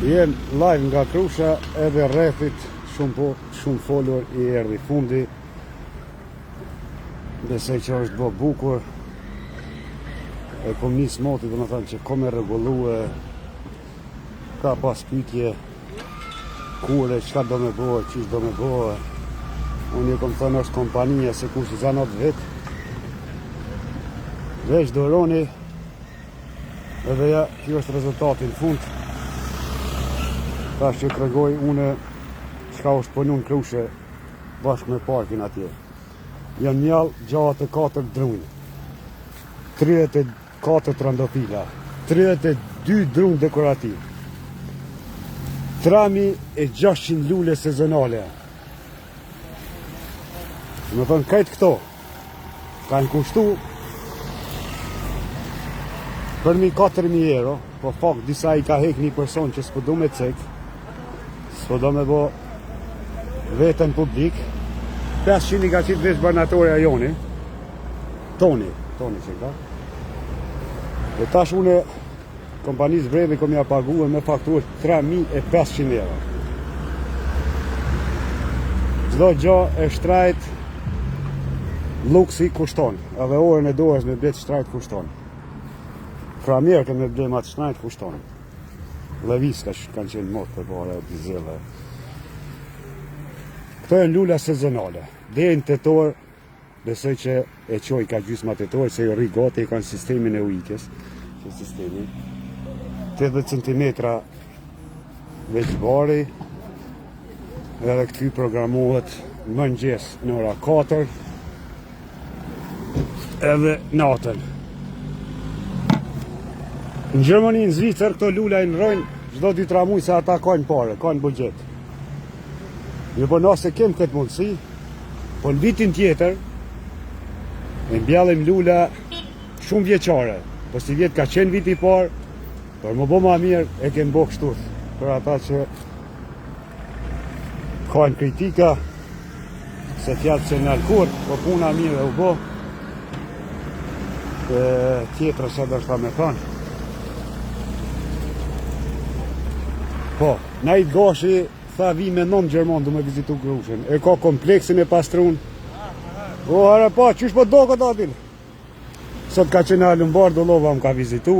Jem live nga Krusha edhe rrethit shumë folur I erdhi fundi. Besoj që është bë bukur. E kom nis moti, domethënë që kom e rregullue, ka pas pyetje kure, çka do me bëhe, çish do me bëhe. Unë e kom thënë është kompania se kush I zanat vet. Veç doroni edhe ja, kjo është rezultati në fund. Tash që tregoj une çka është punu në Krushe bashkë me parkin atje. Janë mjallë gjatë 4 drunj, 34 trandafila, 32 drunj dekorativ, 3600 lule sezonale. Më thënë kajtë këto kanë kushtu për mi 4.000 euro, po fakt disa I ka hek një person që s'po du me cek, s'po do me bo vetën publik. 500 I ka qitë veç barnatorja joni, Toni që ka. E tash une kompanisë brevi kom ja paguë me fakturë 3.500 euro. Çdo gjë e shtrajt luksi kushton, edhe orën e dorës me blet shtrajt kushton. Pra mirë që me blemat shtrajt kushton. Leviska kanë qenë motë për para e dizele. Këto e lula sezonale. Deri në tetor, besoj që e qoj ka gjysma tetor, se jo rri gati, I kanë sistemin e ujkjes, që sistemi. 80 cm veç bari, edhe këty programohet mëngjes në ora 4, edhe natën. Në Gjermani, në Zvicër, këto lula I nërojnë çdo 2-3 muaj se ata kanë pare, kanë bugjet. Jo po nëse kem këtë mundësi, po në vitin tjetër, e mbjallim lula shumë vjeqare. Po si vjet ka qenë viti I parë, për më bo ma mirë e kem bo kështu. Për ata që kanë kritika, se fjalë që në alkur, po puna mirë e u bo, tjetër që do shta me thonë. Po, na I gashi, tha vi me non Gjermon du me vizitu Krushen. E ka kompleksin e pastrun. O, hara pa, qysh po do këtë atin? Sot ka qenë Alumbar, Dolova më ka vizitu.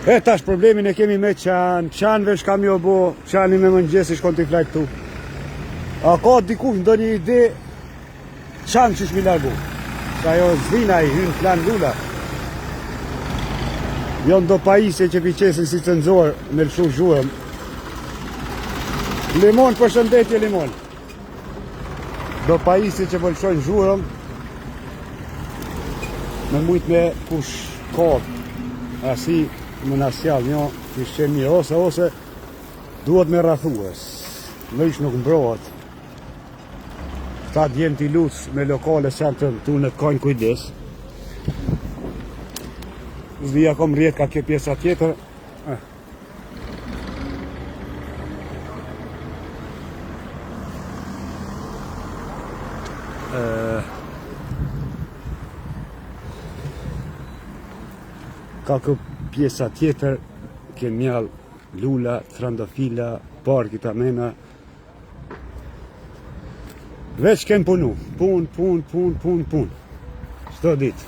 E tash problemin e kemi me qanë vesh kam jo bo, qani me mëngjesi shkon t'i flaj këtu. A ka dikush ndo një ide, qanë qysh mi largu? Sa jo zvina I hynë plan lula. Jo ndo pajisje që piqesin si cenzor me lëshu zhuëm. Limon, përshëndetje Limon. Do pajisje që pëlqojnë zhuëm, me mujt me kush kod, asi më nasjall një, kishë qenë një, ose duhet me rathues, më ish nuk mbrohet. Ta djenë t'i luts me lokale që janë të tunet kajnë kujdes. Zvija kom rjetë ka kjo pjesa tjetër. Ka kjo pjesa tjetër, ke mjall, lula, trandafila, parkit amena. Veç kem punu, pun. Çdo ditë.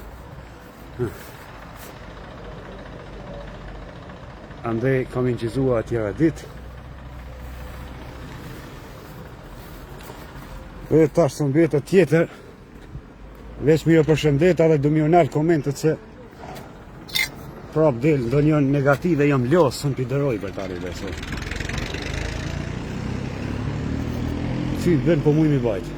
Andaj kam inqizua atjera ditë. Dhe tash së mbjetët tjetër, veç mi jo përshëndeta dhe du mi unal komentet se prap del do njën negative jam losë, së në pideroj për tari dhe se. Qytë ben po mujmë I bajtë.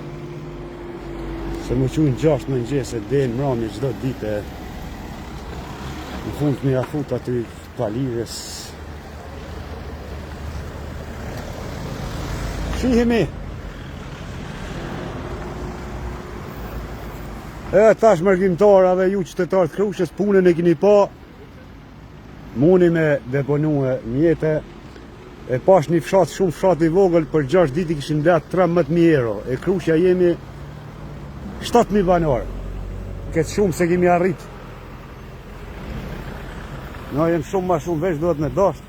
Se më qujnë 6 mëngjese, del mrami çdo dite. Në fund me afut aty palives. Shihemi. E tash mërgjimtara dhe ju qytetarët Krushës, punën e kini pa, muni me deponue mjete, e pash një fshat shumë fshat I vogël, për 6 diti kishin blet 13.000 euro, e Krushja jemi 7.000 banor, këtë shumë se kemi arrit. No, jenë shumë ma shumë veç, duhet me dasht.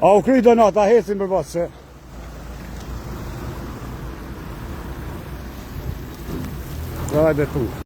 A u kry donata, hecim për basë se. Hajde tu.